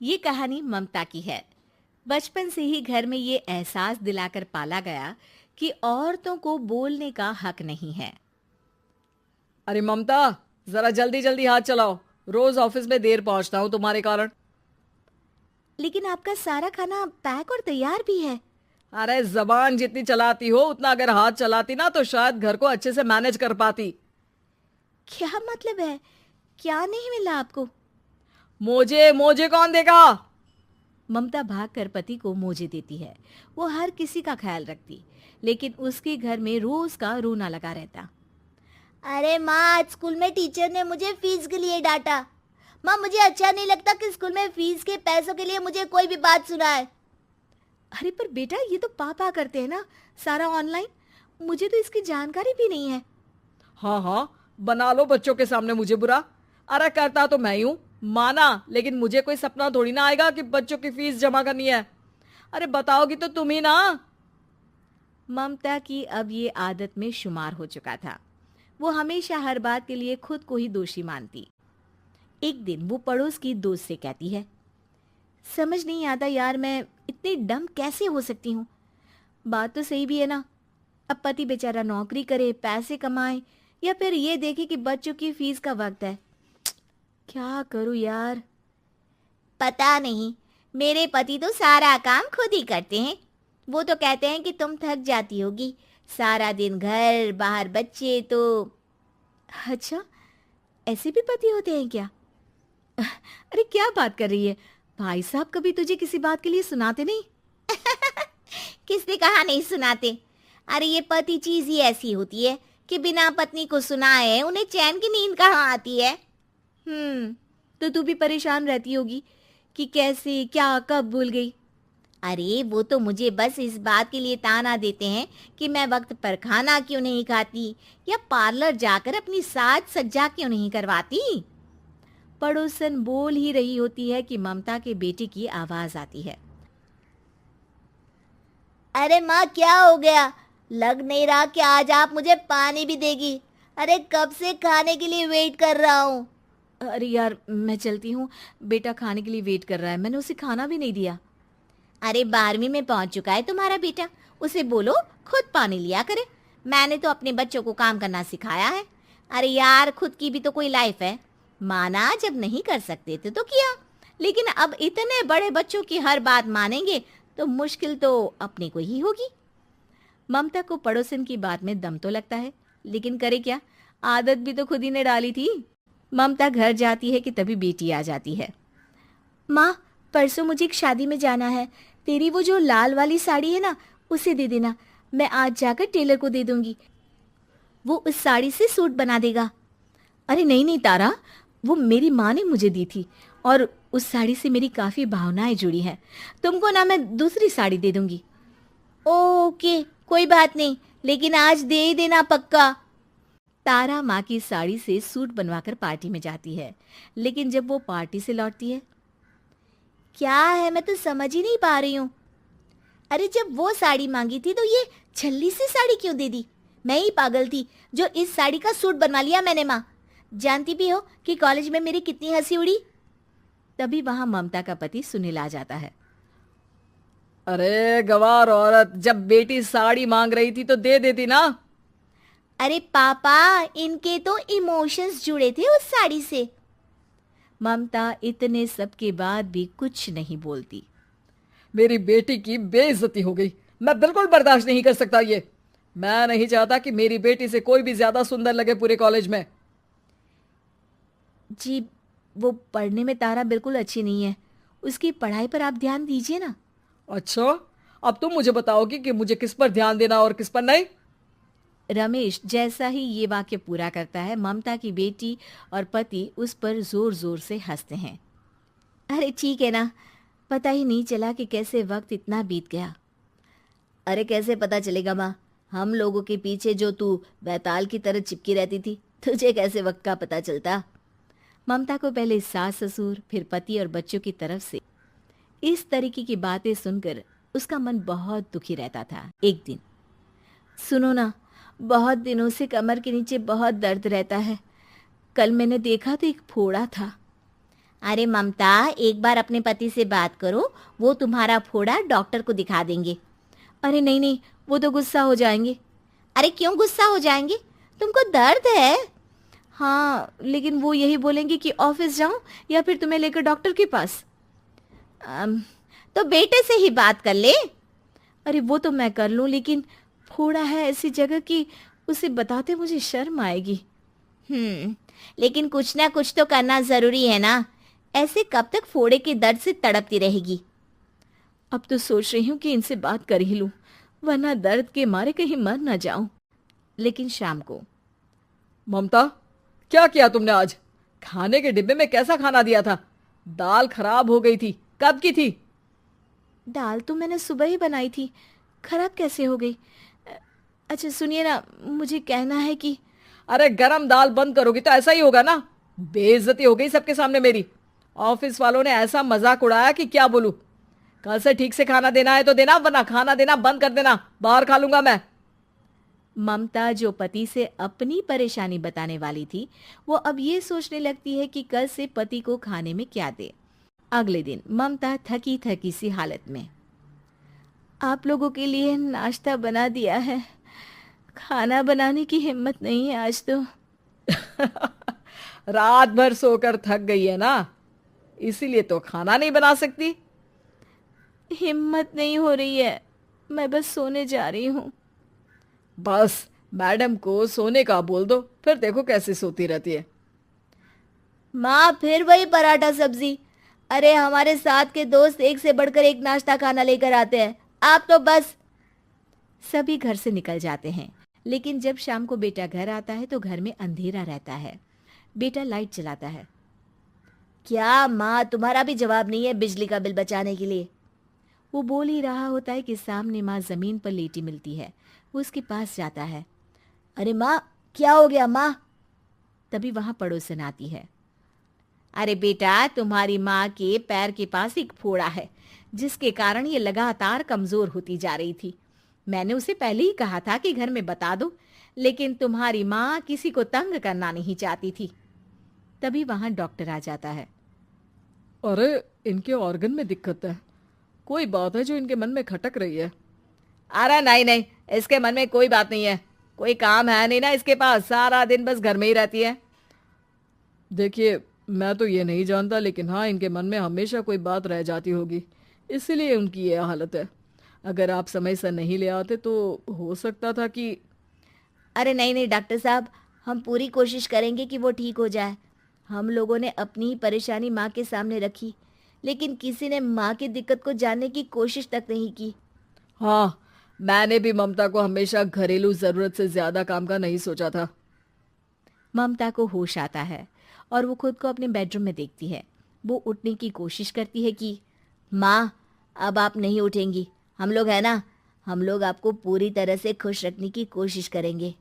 ये कहानी ममता की है। बचपन से ही घर में ये एहसास दिलाकर पाला गया कि औरतों को बोलने का हक नहीं है। अरे ममता, जरा जल्दी जल्दी हाथ चलाओ। रोज ऑफिस में देर पहुंचता हूँ तुम्हारे कारण। लेकिन आपका सारा खाना पैक और तैयार भी है। अरे जबान जितनी चलाती हो उतना अगर हाथ चलाती ना तो शायद घर को अच्छे से मैनेज कर पाती। क्या मतलब है? क्या नहीं मिला आपको? मोजे मोजे कौन देगा? ममता भागकर पति को मोजे देती है। वो हर किसी का ख्याल रखती, लेकिन उसके घर में रोज का रोना लगा रहता। अरे माँ, आज स्कूल में टीचर ने मुझे फीस के लिए डांटा। माँ, मुझे अच्छा नहीं लगता कि स्कूल में फीस के पैसों के लिए मुझे कोई भी बात सुनाए। अरे पर बेटा, ये तो पापा करते हैं ना, सारा ऑनलाइन। मुझे तो इसकी जानकारी भी नहीं है। हाँ हाँ, बना लो बच्चों के सामने मुझे बुरा। अरे करता तो मैं ही हूँ, माना, लेकिन मुझे कोई सपना थोड़ी ना आएगा कि बच्चों की फीस जमा करनी है। अरे बताओगी तो तुम ही ना। ममता की अब ये आदत में शुमार हो चुका था। वो हमेशा हर बात के लिए खुद को ही दोषी मानती। एक दिन वो पड़ोस की दोस्त से कहती है, समझ नहीं आता यार, मैं इतनी डम कैसे हो सकती हूँ। बात तो सही भी है ना। अब पति बेचारा नौकरी करे, पैसे कमाए, या फिर ये देखे कि बच्चों की फीस का वक्त है। क्या करूँ यार। पता नहीं, मेरे पति तो सारा काम खुद ही करते हैं। वो तो कहते हैं कि तुम थक जाती होगी, सारा दिन घर बाहर बच्चे तो। अच्छा, ऐसे भी पति होते हैं क्या? अरे क्या बात कर रही है? भाई साहब कभी तुझे किसी बात के लिए सुनाते नहीं? किसने कहा नहीं सुनाते? अरे ये पति चीज ही ऐसी होती है कि बिना पत्नी को सुनाए उन्हें चैन की नींद कहाँ आती है। तो तू भी परेशान रहती होगी कि कैसे, क्या, कब भूल गई। अरे वो तो मुझे बस इस बात के लिए ताना देते हैं कि मैं वक्त पर खाना क्यों नहीं खाती या पार्लर जाकर अपनी साज सज्जा क्यों नहीं करवाती। पड़ोसन बोल ही रही होती है कि ममता के बेटे की आवाज आती है। अरे माँ, क्या हो गया? लग नहीं रहा कि आज आप मुझे पानी भी देगी। अरे कब से खाने के लिए वेट कर रहा हूँ। अरे यार, मैं चलती हूँ। बेटा खाने के लिए वेट कर रहा है, मैंने उसे खाना भी नहीं दिया। अरे 12वीं में पहुंच चुका है तुम्हारा बेटा, उसे बोलो खुद पानी लिया करे। मैंने तो अपने बच्चों को काम करना सिखाया है। अरे यार, खुद की भी तो कोई लाइफ है। माना जब नहीं कर सकते थे तो किया, लेकिन अब इतने बड़े बच्चों की हर बात मानेंगे तो मुश्किल तो अपने को ही होगी। ममता को पड़ोसन की बात में दम तो लगता है, लेकिन करे क्या, आदत भी तो खुद ही ने डाली थी। ममता घर जाती है कि तभी बेटी आ जाती है। माँ, परसों मुझे एक शादी में जाना है। तेरी वो जो लाल वाली साड़ी है ना, उसे दे देना। मैं आज जाकर टेलर को दे दूंगी, वो उस साड़ी से सूट बना देगा। अरे नहीं नहीं तारा, वो मेरी माँ ने मुझे दी थी और उस साड़ी से मेरी काफ़ी भावनाएं जुड़ी हैं। तुमको ना मैं दूसरी साड़ी दे दूंगी। ओके, कोई बात नहीं, लेकिन आज दे ही देना पक्का। तारा माँ की साड़ी से सूट बनवाकर पार्टी में जाती है, लेकिन जब वो पार्टी से लौटती है, क्या है, मैं तो समझ ही नहीं पा रही हूँ। अरे जब वो साड़ी मांगी थी तो ये छल्ली सी साड़ी क्यों दे दी? मैं ही पागल थी जो इस साड़ी का सूट बनवा लिया मैंने। माँ, जानती भी हो कि कॉलेज में मेरी कितनी हंसी उड़ी। तभी वहां ममता का पति सुनील आ जाता है। अरे गवार औरत, जब बेटी साड़ी मांग रही थी तो दे देती ना। अरे पापा, इनके तो इमोशंस जुड़े थे उस साड़ी से। ममता इतने सब के बाद भी कुछ नहीं बोलती। मेरी बेटी की बेइज्जती हो गई, मैं बिल्कुल बर्दाश्त नहीं कर सकता ये। मैं नहीं चाहता कि मेरी बेटी से कोई भी ज्यादा सुंदर लगे पूरे कॉलेज में। जी, वो पढ़ने में तारा बिल्कुल अच्छी नहीं है, उसकी पढ़ाई पर आप ध्यान दीजिए ना। अच्छा, अब तुम मुझे बताओगी कि मुझे किस पर ध्यान देना और किस पर नहीं। रमेश जैसा ही ये वाक्य पूरा करता है, ममता की बेटी और पति उस पर जोर जोर से हंसते हैं। अरे ठीक है ना, पता ही नहीं चला कि कैसे वक्त इतना बीत गया। अरे कैसे पता चलेगा माँ, हम लोगों के पीछे जो तू बैताल की तरह चिपकी रहती थी, तुझे कैसे वक्त का पता चलता। ममता को पहले सास ससुर, फिर पति और बच्चों की तरफ से इस तरीके की बातें सुनकर उसका मन बहुत दुखी रहता था। एक दिन, सुनो ना, बहुत दिनों से कमर के नीचे बहुत दर्द रहता है। कल मैंने देखा तो एक फोड़ा था। अरे ममता, एक बार अपने पति से बात करो, वो तुम्हारा फोड़ा डॉक्टर को दिखा देंगे। अरे नहीं नहीं, वो तो गुस्सा हो जाएंगे। अरे क्यों गुस्सा हो जाएंगे? तुमको दर्द है? हाँ, लेकिन वो यही बोलेंगे कि ऑफिस जाऊं या फिर तुम्हें लेकर डॉक्टर के पास। तो बेटे से ही बात कर ले। अरे वो तो मैं कर लूं, लेकिन फोड़ा है ऐसी जगह कि उसे बताते मुझे शर्म आएगी। लेकिन कुछ ना कुछ तो करना जरूरी है ना। ऐसे कब तक फोड़े के दर्द से तड़पती रहेगी? अब तो सोच रही हूँ कि इनसे बात कर ही लूं, वरना दर्द के मारे कहीं मर ना जाऊं। लेकिन शाम को, ममता, क्या किया तुमने आज? खाने के डिब्बे में कैसा खाना दिया था? दाल खराब हो गई थी। कब की थी? दाल तो मैंने सुबह ही बनाई थी, खराब कैसे हो गई? अच्छा सुनिए ना, मुझे कहना है कि अरे गरम दाल बंद करोगी तो ऐसा ही होगा ना। बेइज्जती हो गई सबके सामने मेरी। ऑफिस वालों ने ऐसा मजाक उड़ाया कि क्या बोलूं। कल से ठीक से खाना देना है तो देना, वरना खाना देना बंद कर देना। बाहर खा लूंगा मैं। ममता, जो पति से अपनी परेशानी बताने वाली थी, वो अब ये सोचने लगती है कि कल से पति को खाने में क्या दे। अगले दिन ममता थकी थकी सी हालत में, आप लोगों के लिए नाश्ता बना दिया है, खाना बनाने की हिम्मत नहीं है आज तो। रात भर सोकर थक गई है ना, इसीलिए तो खाना नहीं बना सकती। हिम्मत नहीं हो रही है, मैं बस सोने जा रही हूँ। बस मैडम को सोने का बोल दो, फिर देखो कैसे सोती रहती है। माँ, फिर वही पराठा सब्जी। अरे हमारे साथ के दोस्त एक से बढ़कर एक नाश्ता खाना लेकर आते हैं, आप तो बस। सभी घर से निकल जाते हैं, लेकिन जब शाम को बेटा घर आता है तो घर में अंधेरा रहता है। बेटा लाइट जलाता है। क्या माँ, तुम्हारा भी जवाब नहीं है बिजली का बिल बचाने के लिए? वो बोल ही रहा होता है कि सामने माँ जमीन पर लेटी मिलती है। वो उसके पास जाता है। अरे माँ, क्या हो गया माँ? तभी वहां पड़ोसन आती है। अरे बेटा, तुम्हारी माँ के पैर के पास एक फोड़ा है, जिसके कारण ये लगातार कमजोर होती जा रही थी। मैंने उसे पहले ही कहा था कि घर में बता दो, लेकिन तुम्हारी माँ किसी को तंग करना नहीं चाहती थी। तभी वहां डॉक्टर आ जाता है। अरे इनके ऑर्गन में दिक्कत है, कोई बात है जो इनके मन में खटक रही है। अरे नहीं नहीं, इसके मन में कोई बात नहीं है। कोई काम है नहीं ना इसके पास, सारा दिन बस घर में ही रहती है। देखिए, मैं तो ये नहीं जानता, लेकिन हाँ, इनके मन में हमेशा कोई बात रह जाती होगी, इसीलिए उनकी ये हालत है। अगर आप समय से नहीं ले आते तो हो सकता था कि। अरे नहीं नहीं डॉक्टर साहब, हम पूरी कोशिश करेंगे कि वो ठीक हो जाए। हम लोगों ने अपनी ही परेशानी माँ के सामने रखी, लेकिन किसी ने माँ की दिक्कत को जानने की कोशिश तक नहीं की। हाँ, मैंने भी ममता को हमेशा घरेलू जरूरत से ज्यादा काम का नहीं सोचा था। ममता को होश आता है और वो खुद को अपने बेडरूम में देखती है। वो उठने की कोशिश करती है कि माँ, अब आप नहीं उठेंगी। हम लोग है ना, हम लोग आपको पूरी तरह से खुश रखने की कोशिश करेंगे।